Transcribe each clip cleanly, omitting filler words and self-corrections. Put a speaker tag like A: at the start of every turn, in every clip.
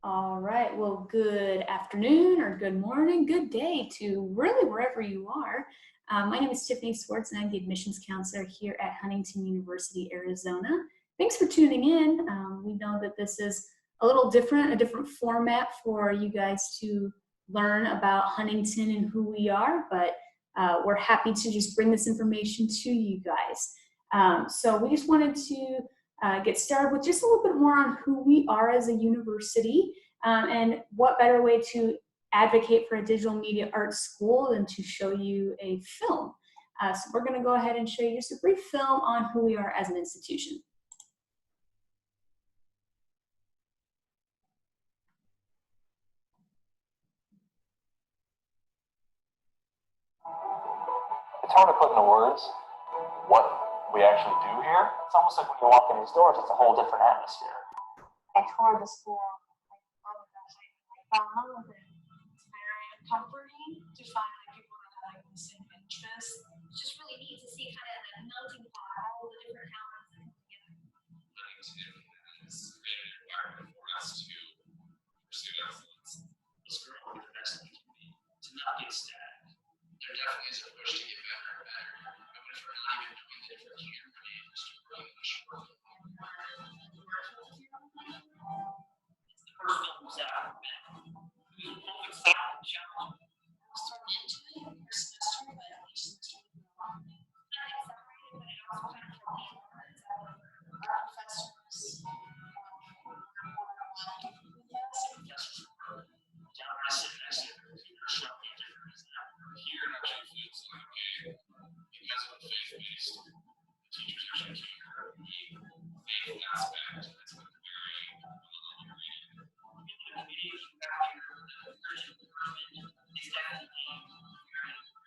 A: All right, well, good afternoon or good morning, good day to really wherever you are. My name is Tiffany Swartz and I'm the admissions counselor here at Huntington University, Arizona. Thanks for tuning in. We know that this is a little different, a different format for you guys to learn about Huntington and who we are, but we're happy to just bring this information to you guys. So we just wanted to get started with just a little bit more on who we are as a university, and what better way to advocate for a digital media arts school than to show you a film. So we're going to go ahead and show you just a brief film on who we are as an institution.
B: It's hard to put into words what we actually do here. It's almost like when you walk in these doors, it's a whole different atmosphere.
C: I toured the school. Oh my gosh, I fell in love with it. It's very comforting to find people that have the same interests. It's just really neat to see kind of the melting pot, all the different talents that come together.
D: Huntington has created an environment for us to pursue excellence. Let's grow up with the best we can be, to not get stagnant. There definitely is a push to get better and better. But if we're not even doing it, if we can't create just to really push forward.
E: It's the first film was out. It was both exciting and challenging.
C: I started into it first semester, but each semester not accelerated, but it also kind of felt like our professors
D: Down I sit next to the computer shop different is that here it actually feels like because of the faith-based, the teachers actually care. The faith aspect, it's like very underrated.
E: The communication factor, the Christian environment is definitely very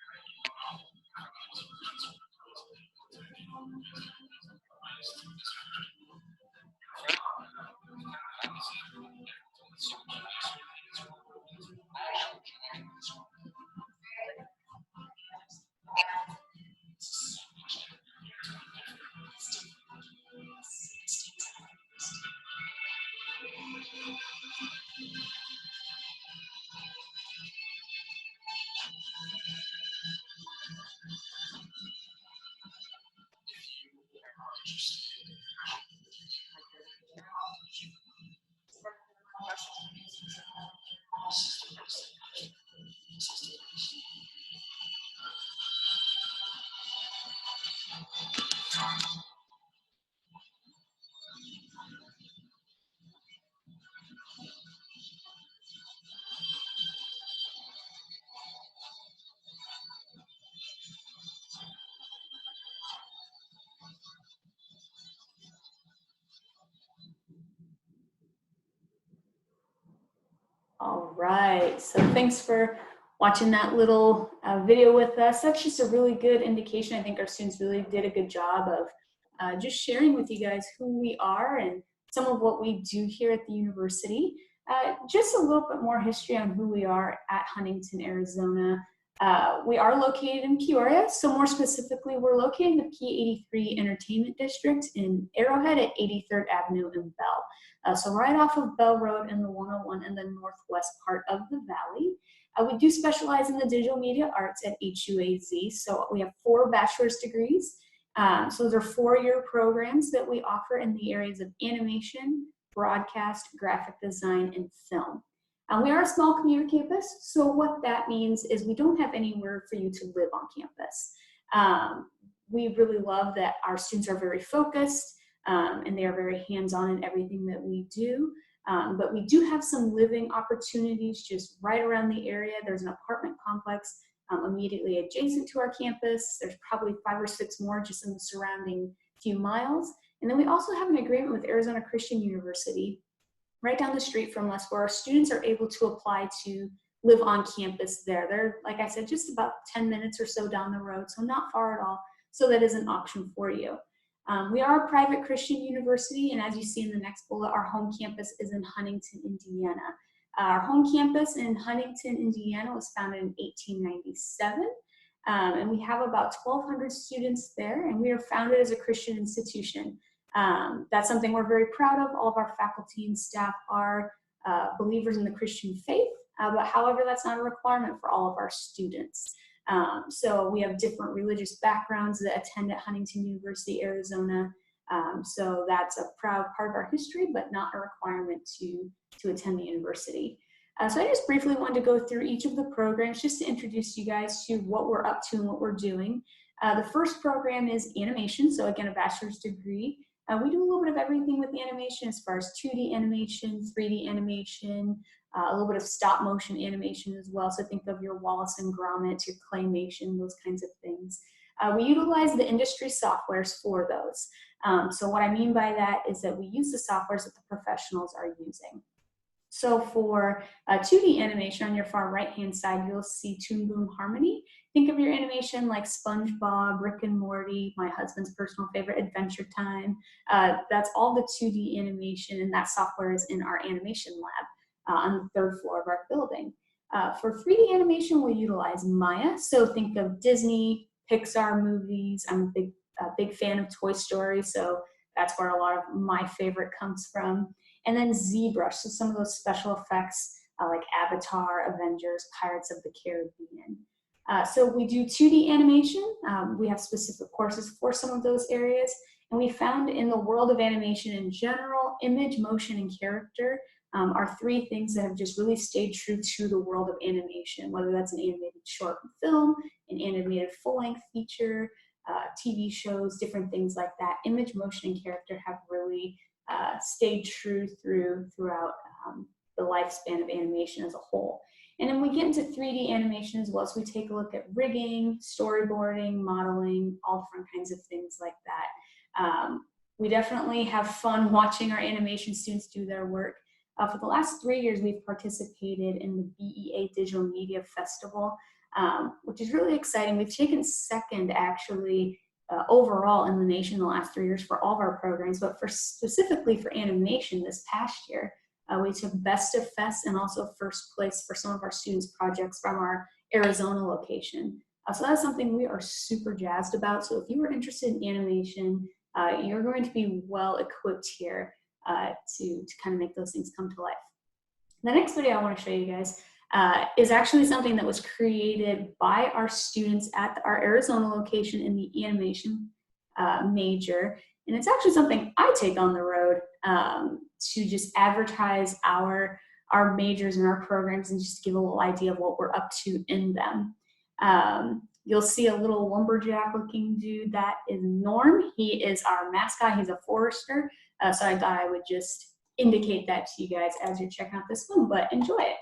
A: All right, so thanks for watching that little video with us. That's just a really good indication. I think our students really did a good job of just sharing with you guys who we are and some of what we do here at the university. Just a little bit more history on who we are at Huntington, Arizona. We are located in Peoria, so more specifically, we're located in the P83 Entertainment District in Arrowhead at 83rd Avenue in Bell. So right off of Bell Road in the 101 in the northwest part of the valley. We do specialize in the digital media arts at HUAZ, so we have 4 bachelor's degrees. So those are 4-year programs that we offer in the areas of animation, broadcast, graphic design, and film. We are a small community campus, so what that means is we don't have anywhere for you to live on campus. We really love that our students are very focused and they are very hands-on in everything that we do. But we do have some living opportunities just right around the area. There's an apartment complex immediately adjacent to our campus. There's probably 5 or 6 more just in the surrounding few miles. And then we also have an agreement with Arizona Christian University right down the street from us where our students are able to apply to live on campus there. They're, like I said, just about 10 minutes or so down the road, so not far at all. So that is an option for you. We are a private Christian university, and as you see in the next bullet, our home campus is in Huntington, Indiana. Our home campus in Huntington, Indiana was founded in 1897, and we have about 1,200 students there, and we are founded as a Christian institution. That's something we're very proud of. All of our faculty and staff are believers in the Christian faith, but however, that's not a requirement for all of our students. So we have different religious backgrounds that attend at Huntington University, Arizona. So that's a proud part of our history, but not a requirement to attend the university. So I just briefly wanted to go through each of the programs just to introduce you guys to what we're up to and what we're doing. The first program is animation, so again, a bachelor's degree. We do a little bit of everything with the animation as far as 2D animation, 3D animation, a little bit of stop motion animation as well. So think of your Wallace and Gromit, your claymation, those kinds of things. We utilize the industry softwares for those. So what I mean by that is that we use the softwares that the professionals are using. So for 2D animation on your far right-hand side, you'll see Toon Boom Harmony. Think of your animation like SpongeBob, Rick and Morty, my husband's personal favorite, Adventure Time. That's all the 2D animation, and that software is in our animation lab on the 3rd floor of our building. For 3D animation, we'll utilize Maya. So think of Disney, Pixar movies. I'm a big fan of Toy Story, so that's where a lot of my favorite comes from. And then ZBrush, so some of those special effects like Avatar, Avengers, Pirates of the Caribbean. So we do 2D animation. We have specific courses for some of those areas. And we found in the world of animation in general, image, motion, and character are 3 things that have just really stayed true to the world of animation, whether that's an animated short film, an animated full-length feature, TV shows, different things like that. Image, motion, and character have really stayed true throughout the lifespan of animation as a whole. And then we get into 3D animation as well, so we take a look at rigging, storyboarding, modeling, all different kinds of things like that. We definitely have fun watching our animation students do their work. For the last 3 years, we've participated in the BEA Digital Media Festival, which is really exciting. We've taken second, actually, overall in the nation the last 3 years for all of our programs, but specifically for animation this past year, we took Best of Fest and also first place for some of our students' projects from our Arizona location. So that's something we are super jazzed about. So if you are interested in animation, you're going to be well equipped here to kind of make those things come to life. The next video I want to show you guys is actually something that was created by our students at our Arizona location in the animation major. And it's actually something I take on the road to just advertise our majors and our programs and just give a little idea of what we're up to in them. You'll see a little lumberjack looking dude. That is Norm. He is our mascot. He's a forester. So I thought I would just indicate that to you guys as you're checking out this film, but enjoy it.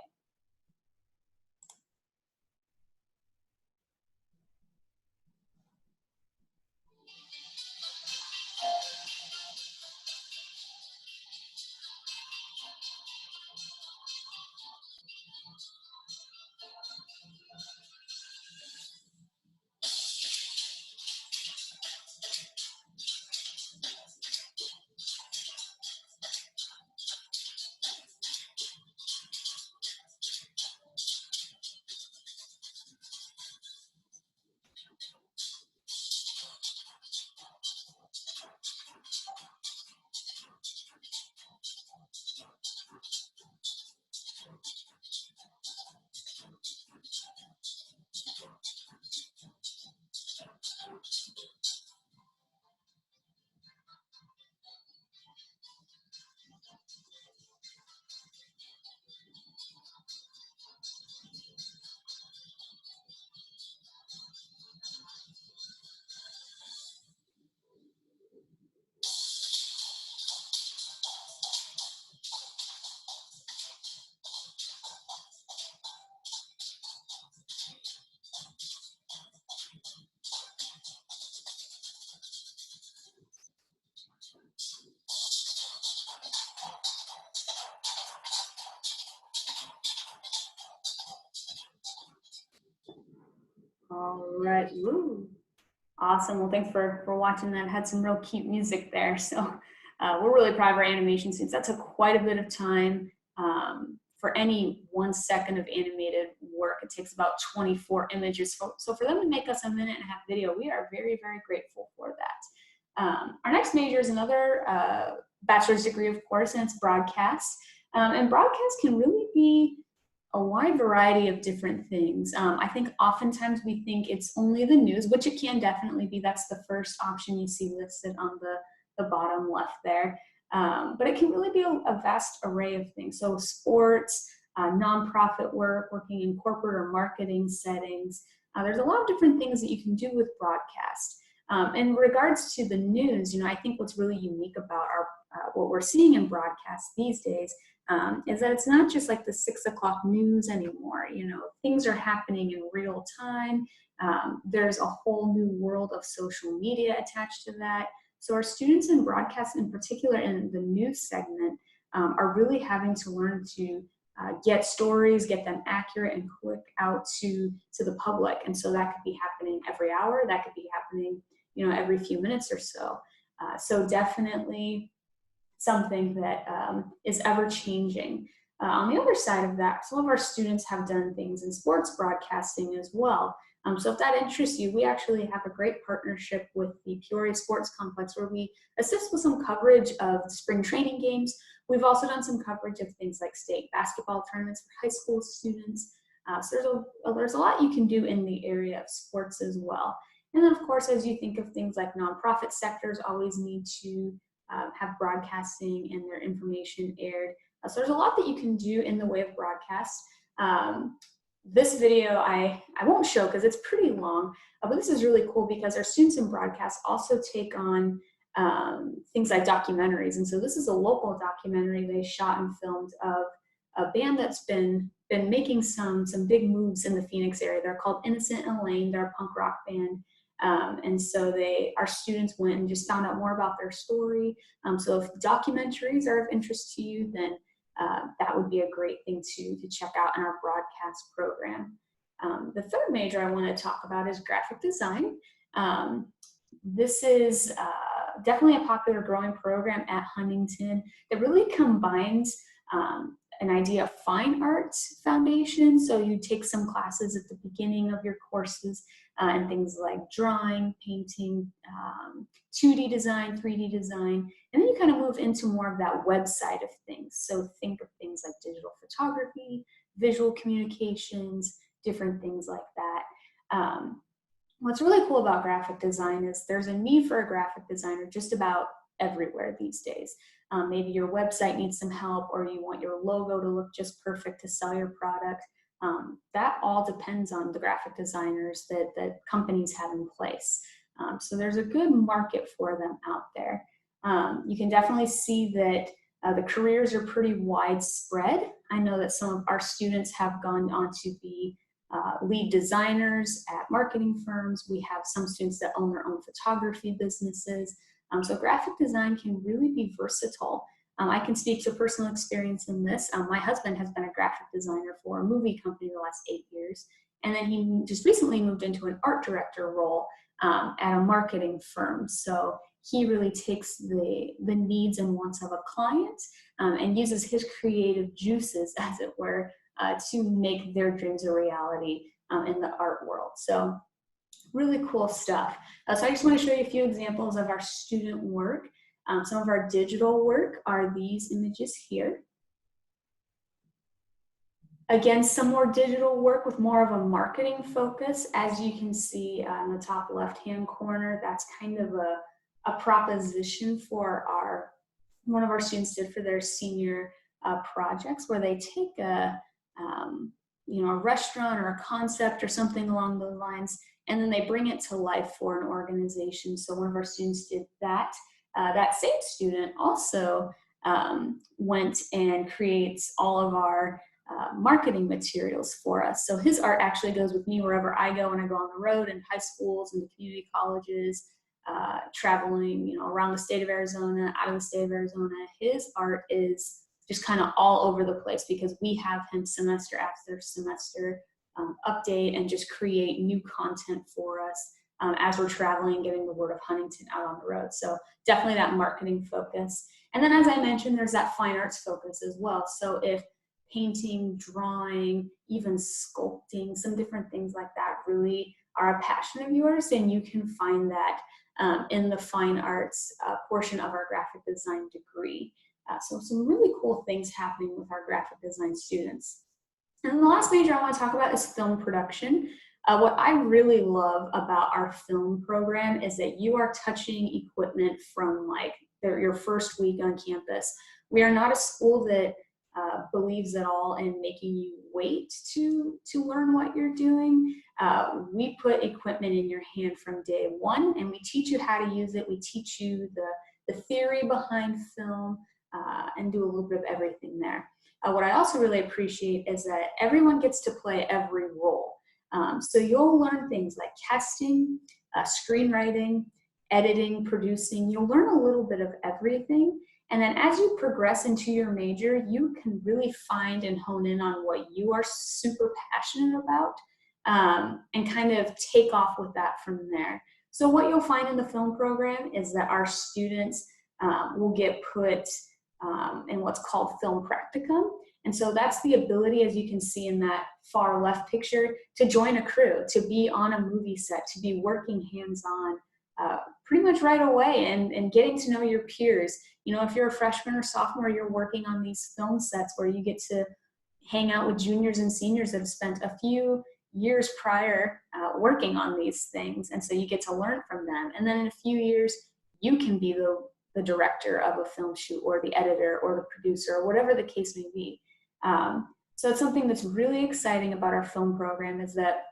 A: All right, woo. Awesome. Well, thanks for watching that. Had some real cute music there. So we're really proud of our animation students. That took quite a bit of time. For any 1 second of animated work, it takes about 24 images. So for them to make us a 1.5-minute video, we are very, very grateful for that. Our next major is another bachelor's degree, of course, and it's broadcast. And broadcast can really be a wide variety of different things. I think oftentimes we think it's only the news, which it can definitely be. That's the first option you see listed on the bottom left there. But it can really be a vast array of things. So sports, nonprofit work, working in corporate or marketing settings. There's a lot of different things that you can do with broadcast. In regards to the news, I think what's really unique about what we're seeing in broadcast these days is that it's not just like the 6 o'clock news anymore. Things are happening in real time. There's a whole new world of social media attached to that. So our students in broadcast, in particular in the news segment, are really having to learn to get stories, get them accurate, and quick out to the public. And so that could be happening every hour. That could be happening, every few minutes or so. So definitely something that is ever changing. On the other side of that, some of our students have done things in sports broadcasting as well. So if that interests you, we actually have a great partnership with the Peoria Sports Complex where we assist with some coverage of spring training games. We've also done some coverage of things like state basketball tournaments for high school students. So there's a lot you can do in the area of sports as well. And then, of course, as you think of things like nonprofit sectors always need to have broadcasting and their information aired. So there's a lot that you can do in the way of broadcast. This video I won't show because it's pretty long, but this is really cool because our students in broadcast also take on things like documentaries. And so this is a local documentary they shot and filmed of a band that's been making some big moves in the Phoenix area. They're called Innocent and Elaine. They're a punk rock band. And so our students went and just found out more about their story. So if documentaries are of interest to you, then that would be a great thing to check out in our broadcast program. The third major I want to talk about is graphic design. This is definitely a popular growing program at Huntington that really combines an idea of fine arts foundation. So you take some classes at the beginning of your courses and things like drawing, painting, 2D design, 3D design, and then you kind of move into more of that web side of things. So think of things like digital photography, visual communications, different things like that. What's really cool about graphic design is there's a need for a graphic designer just about everywhere these days. Maybe your website needs some help, or you want your logo to look just perfect to sell your product. That all depends on the graphic designers that companies have in place. So there's a good market for them out there. You can definitely see that the careers are pretty widespread. I know that some of our students have gone on to be lead designers at marketing firms. We have some students that own their own photography businesses. So graphic design can really be versatile. I can speak to personal experience in this. My husband has been a graphic designer for a movie company the last 8 years. And then he just recently moved into an art director role at a marketing firm. So he really takes the needs and wants of a client and uses his creative juices, as it were, to make their dreams a reality in the art world. So really cool stuff. So I just want to show you a few examples of our student work. Some of our digital work are these images here. Again, some more digital work with more of a marketing focus. As you can see in the top left-hand corner, that's kind of a proposition for one of our students did for their senior projects, where they take a restaurant or a concept or something along those lines, and then they bring it to life for an organization. So one of our students did that. That same student also went and creates all of our marketing materials for us. So his art actually goes with me wherever I go when I go on the road, in high schools and community colleges, traveling, around the state of Arizona, out of the state of Arizona. His art is just kind of all over the place because we have him semester after semester update and just create new content for us as we're traveling, getting the word of Huntington out on the road. So definitely that marketing focus. And then, as I mentioned, there's that fine arts focus as well. So if painting, drawing, even sculpting, some different things like that really are a passion of yours, then you can find that in the fine arts portion of our graphic design degree. So some really cool things happening with our graphic design students. And the last major I want to talk about is film production. What I really love about our film program is that you are touching equipment from like your first week on campus. We are not a school that believes at all in making you wait to learn what you're doing. We put equipment in your hand from day one, and we teach you how to use it. We teach you the theory behind film and do a little bit of everything there. What I also really appreciate is that everyone gets to play every role. So you'll learn things like casting, screenwriting, editing, producing. You'll learn a little bit of everything. And then as you progress into your major, you can really find and hone in on what you are super passionate about and kind of take off with that from there. So what you'll find in the film program is that our students will get put in what's called film practicum. And so that's the ability, as you can see in that far left picture, to join a crew, to be on a movie set, to be working hands-on pretty much right away and getting to know your peers. You know, if you're a freshman or sophomore, you're working on these film sets where you get to hang out with juniors and seniors that have spent a few years prior working on these things. And so you get to learn from them. And then in a few years, you can be the director of a film shoot or the editor or the producer or whatever the case may be. So it's something that's really exciting about our film program is that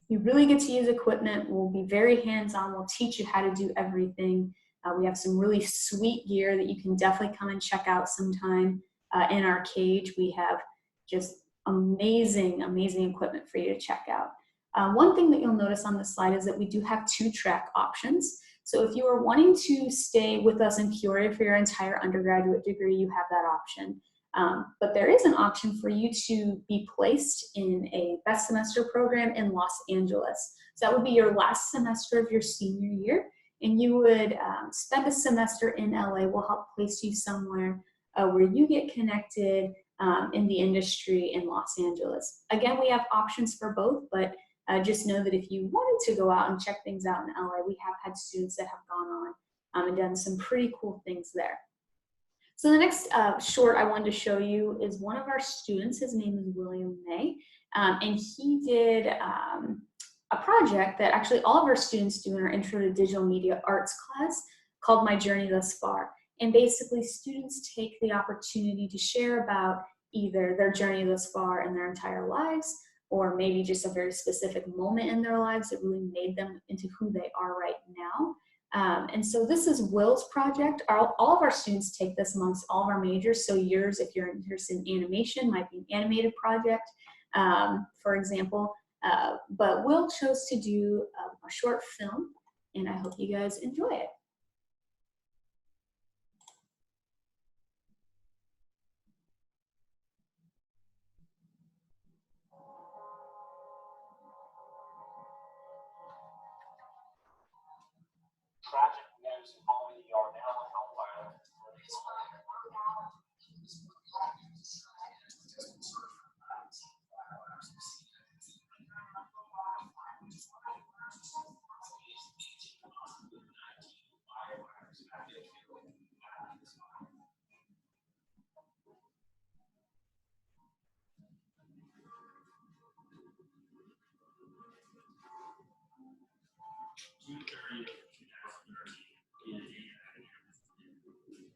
A: you really get to use equipment. We'll be very hands-on. We'll teach you how to do everything. We have some really sweet gear that you can definitely come and check out sometime in our cage. We have just amazing, amazing equipment for you to check out. One thing that you'll notice on this slide is that we do have 2-track options. So if you are wanting to stay with us in Peoria for your entire undergraduate degree, you have that option. But there is an option for you to be placed in a best semester program in Los Angeles. So that would be your last semester of your senior year, and you would spend a semester in LA. We'll help place you somewhere where you get connected in the industry in Los Angeles. Again, we have options for both, but just know that if you wanted to go out and check things out in LA, we have had students that have gone on and done some pretty cool things there. So the next short I wanted to show you is one of our students. His name is William May, and he did a project that actually all of our students do in our Intro to Digital Media Arts class called My Journey Thus Far. And basically students take the opportunity to share about either their journey thus far in their entire lives, or maybe just a very specific moment in their lives that really made them into who they are right now. And so this is Will's project. All of our students take this amongst all of our majors. So yours, if you're interested in animation, might be an animated project, for example. But Will chose to do a short film, and I hope you guys enjoy it.
B: Tragic news involving the Yarnell Hellfire.
D: June 30th, 2013, in a day that I never forget.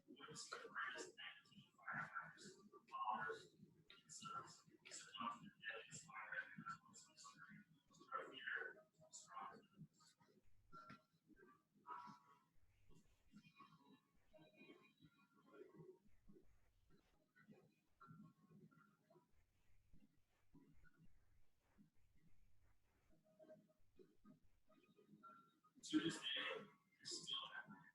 D: Witness the greatest 19 firefighters, fathers, and sons, succumb to the deadliest fire in the Columbus, Missouri. Our fear was strong. To this day, it's still happening.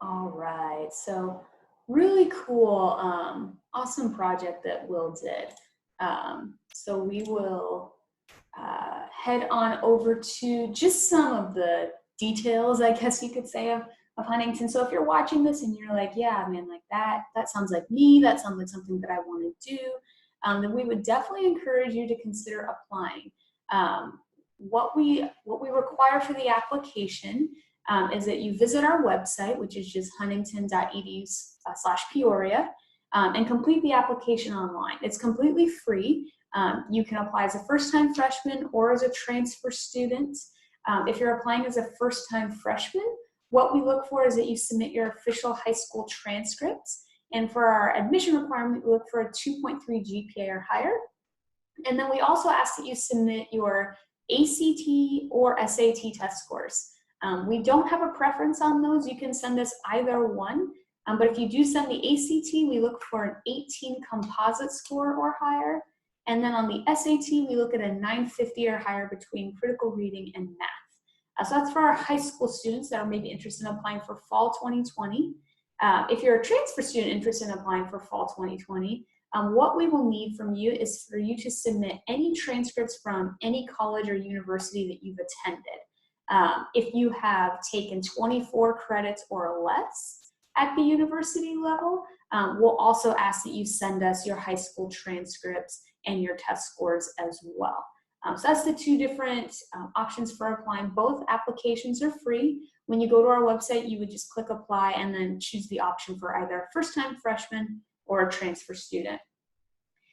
A: All right, so really cool, awesome project that Will did. So we will head on over to just some of the details, I guess you could say, of Huntington. So if you're watching this and you're like, yeah, man, like that sounds like me, that sounds like something that I want to do, then we would definitely encourage you to consider applying. What we require for the application is that you visit our website, which is just huntington.edu/Peoria, and complete the application online. It's completely free. You can apply as a first-time freshman or as a transfer student. If you're applying as a first-time freshman, what we look for is that you submit your official high school transcripts. And for our admission requirement, we look for a 2.3 GPA or higher. And then we also ask that you submit your ACT or SAT test scores. We don't have a preference on those. You can send us either one. But if you do send the ACT, we look for an 18 composite score or higher. And then on the SAT, we look at a 950 or higher between critical reading and math. So that's for our high school students that are maybe interested in applying for fall 2020. If you're a transfer student interested in applying for fall 2020, what we will need from you is for you to submit any transcripts from any college or university that you've attended. If you have taken 24 credits or less at the university level, we'll also ask that you send us your high school transcripts and your test scores as well. So that's the two different options for applying. Both applications are free. When you go to our website, you would just click apply and then choose the option for either a first-time freshman or a transfer student.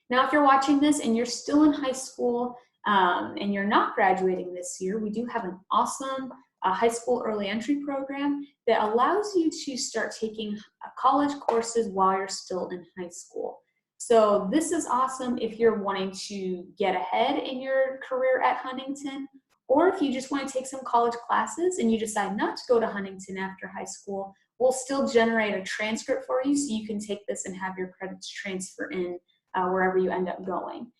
A: Now, if you're watching this and you're still in high school and you're not graduating this year, we do have an awesome high school early entry program that allows you to start taking college courses while you're still in high school. So this is awesome if you're wanting to get ahead in your career at Huntington, or if you just want to take some college classes and you decide not to go to Huntington after high school, we'll still generate a transcript for you so you can take this and have your credits transfer in wherever you end up going.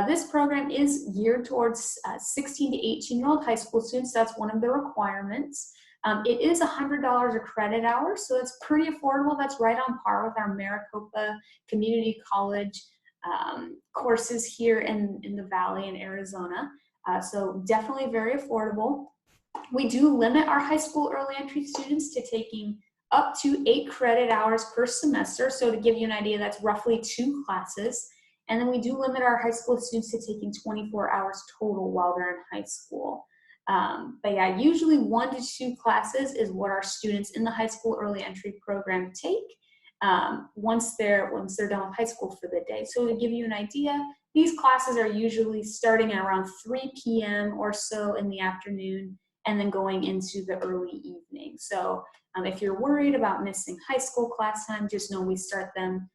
A: This program is geared towards 16 to 18-year-old high school students. That's one of the requirements. It is $100 a credit hour, so that's pretty affordable. That's right on par with our Maricopa Community College courses here in the Valley in Arizona. So definitely very affordable. We do limit our high school early entry students to taking up to 8 credit hours per semester. So to give you an idea, that's roughly 2 classes. And then we do limit our high school students to taking 24 hours total while they're in high school. But yeah, usually 1 to 2 classes is what our students in the high school early entry program take once they're done with high school for the day. So to give you an idea, these classes are usually starting at around 3 p.m. or so in the afternoon and then going into the early evening. So if you're worried about missing high school class time, just know we start them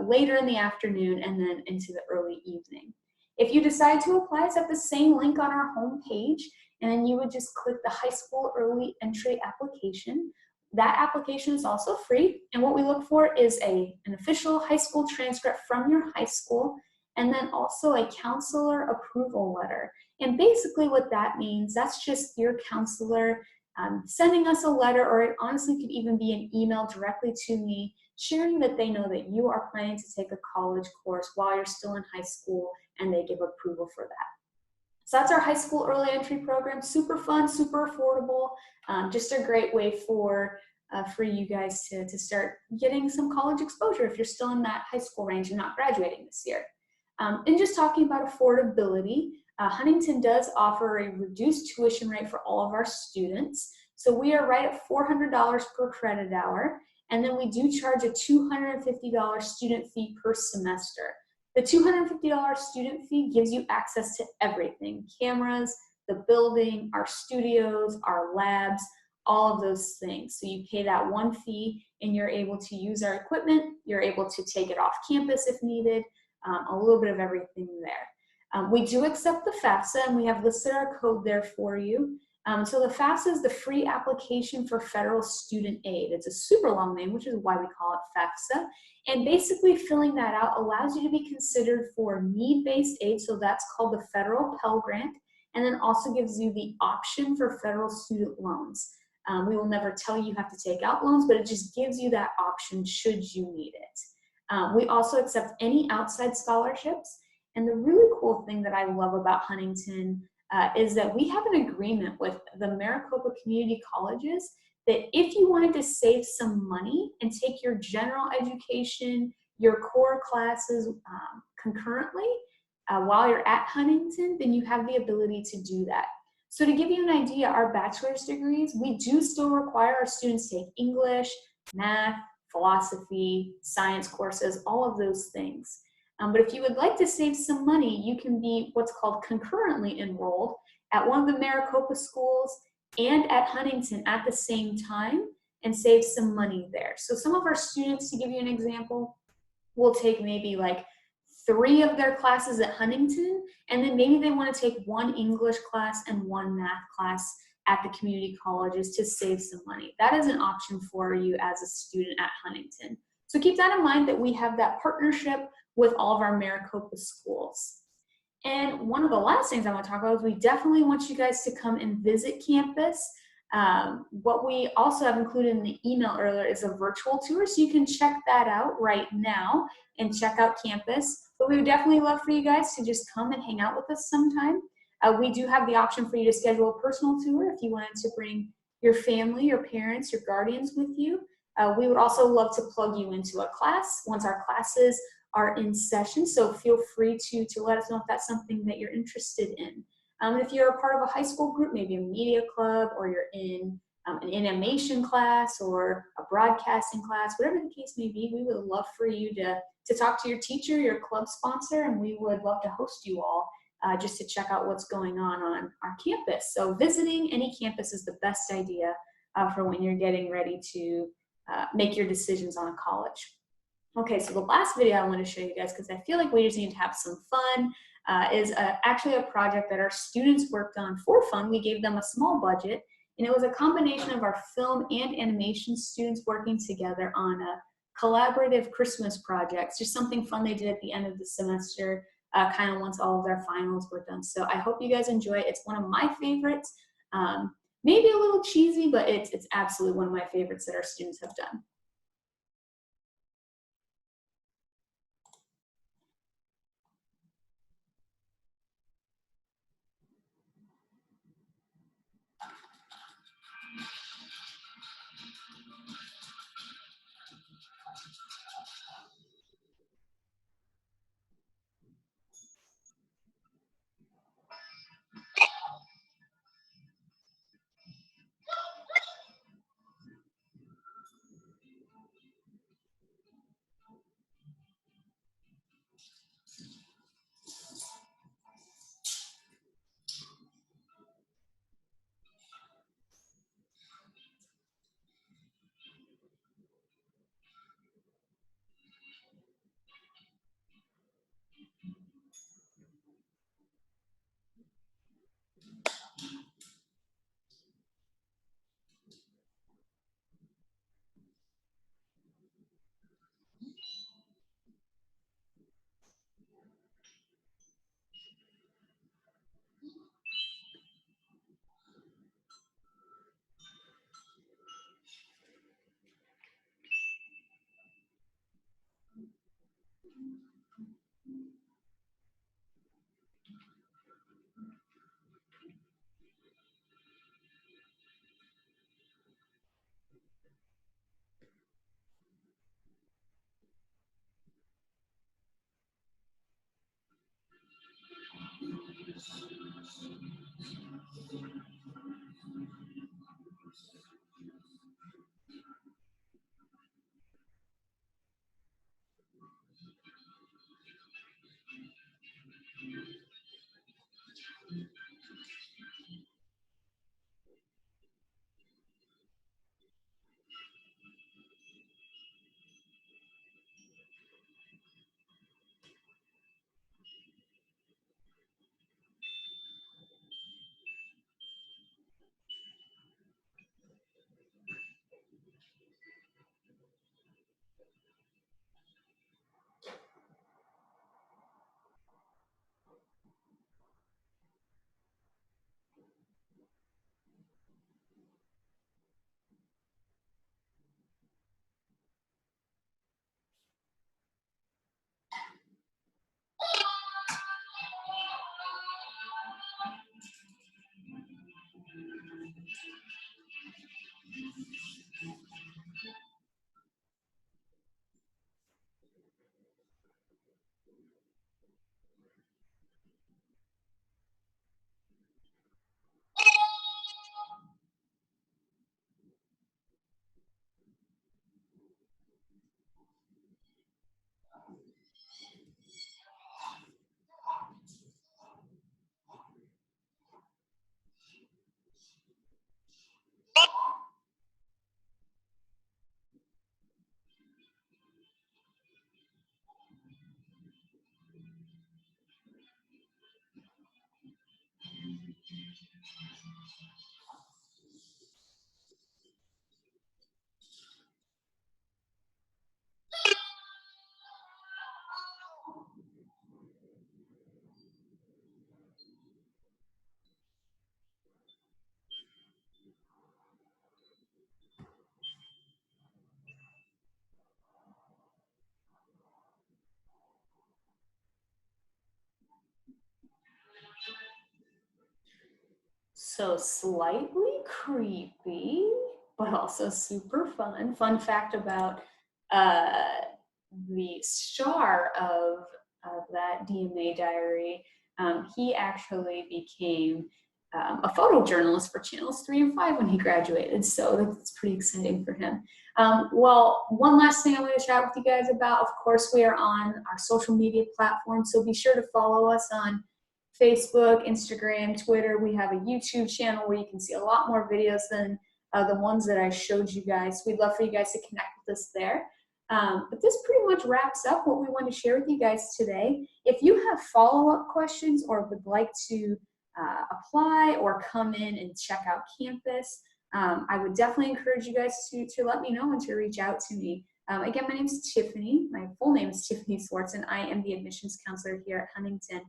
A: later in the afternoon and then into the early evening. If you decide to apply, it's at the same link on our home page, and then you would just click the high school early entry application. That application is also free, and what we look for is an official high school transcript from your high school, and then also a counselor approval letter. And basically what that means, that's just your counselor sending us a letter, or it honestly could even be an email directly to me, sharing that they know that you are planning to take a college course while you're still in high school, and they give approval for that. So that's our high school early entry program. Super fun, super affordable, just a great way for you guys to start getting some college exposure if you're still in that high school range and not graduating this year. And just talking about affordability, Huntington does offer a reduced tuition rate for all of our students. So we are right at $400 per credit hour, and then we do charge a $250 student fee per semester. The $250 student fee gives you access to everything: cameras, the building, our studios, our labs, all of those things. So you pay that one fee and you're able to use our equipment, you're able to take it off campus if needed, a little bit of everything there. We do accept the FAFSA, and we have listed our code there for you. So the FAFSA is the free application for federal student aid. It's a super long name, which is why we call it FAFSA. And basically filling that out allows you to be considered for need-based aid, so that's called the federal Pell Grant, and then also gives you the option for federal student loans. We will never tell you have to take out loans, but it just gives you that option should you need it. We also accept any outside scholarships, and the really cool thing that I love about Huntington is that we have an agreement with the Maricopa Community Colleges that if you wanted to save some money and take your general education, your core classes concurrently while you're at Huntington, then you have the ability to do that. So to give you an idea, our bachelor's degrees, we do still require our students to take English, math, philosophy, science courses, all of those things. But if you would like to save some money, you can be what's called concurrently enrolled at one of the Maricopa schools and at Huntington at the same time and save some money there. So some of our students, to give you an example, will take maybe like 3 of their classes at Huntington, and then maybe they want to take 1 English class and 1 math class at the community colleges to save some money. That is an option for you as a student at Huntington. So keep that in mind, that we have that partnership with all of our Maricopa schools. And one of the last things I want to talk about is we definitely want you guys to come and visit campus. What we also have included in the email earlier is a virtual tour, so you can check that out right now and check out campus. But we would definitely love for you guys to just come and hang out with us sometime. We do have the option for you to schedule a personal tour if you wanted to bring your family, your parents, your guardians with you. We would also love to plug you into a class once our classes are in session, so feel free to let us know if that's something that you're interested in. If you're a part of a high school group, maybe a media club, or you're in an animation class or a broadcasting class, whatever the case may be, we would love for you to talk to your teacher, your club sponsor, and we would love to host you all just to check out what's going on our campus. So visiting any campus is the best idea for when you're getting ready to make your decisions on a college. Okay, so the last video I want to show you guys, because I feel like we just need to have some fun, is actually a project that our students worked on for fun. We gave them a small budget, and it was a combination of our film and animation students working together on a collaborative Christmas project. It's just something fun they did at the end of the semester, kind of once all of their finals were done. So I hope you guys enjoy it. It's one of my favorites. Maybe a little cheesy, but it's absolutely one of my favorites that our students have done. So slightly creepy, but also super fun. Fun fact about the star of that DMA diary, he actually became a photojournalist for channels 3 and 5 when he graduated. So that's pretty exciting for him. Well, one last thing I want to chat with you guys about, of course, we are on our social media platforms. So be sure to follow us on Facebook, Instagram, Twitter. We have a YouTube channel where you can see a lot more videos than the ones that I showed you guys. We'd love for you guys to connect with us there. But this pretty much wraps up what we want to share with you guys today. If you have follow-up questions or would like to apply or come in and check out campus, I would definitely encourage you guys to let me know and to reach out to me. Again, my name is Tiffany. My full name is Tiffany Swartz, and I am the admissions counselor here at Huntington.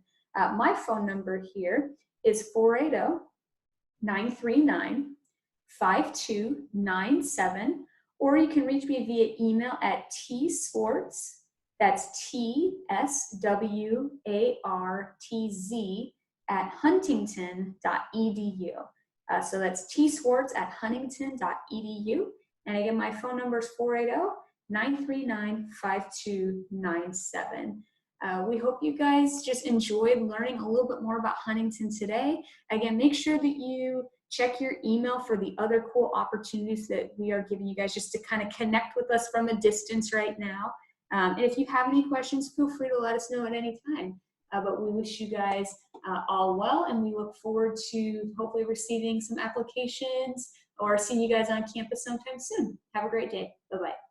A: My phone number here is 480-939-5297, or you can reach me via email at tswartz, that's TSWARTZ, at huntington.edu. So that's tswartz@huntington.edu. And again, my phone number is 480-939-5297. We hope you guys just enjoyed learning a little bit more about Huntington today. Again, make sure that you check your email for the other cool opportunities that we are giving you guys just to kind of connect with us from a distance right now. And if you have any questions, feel free to let us know at any time. But we wish you guys all well, and we look forward to hopefully receiving some applications or seeing you guys on campus sometime soon. Have a great day. Bye-bye.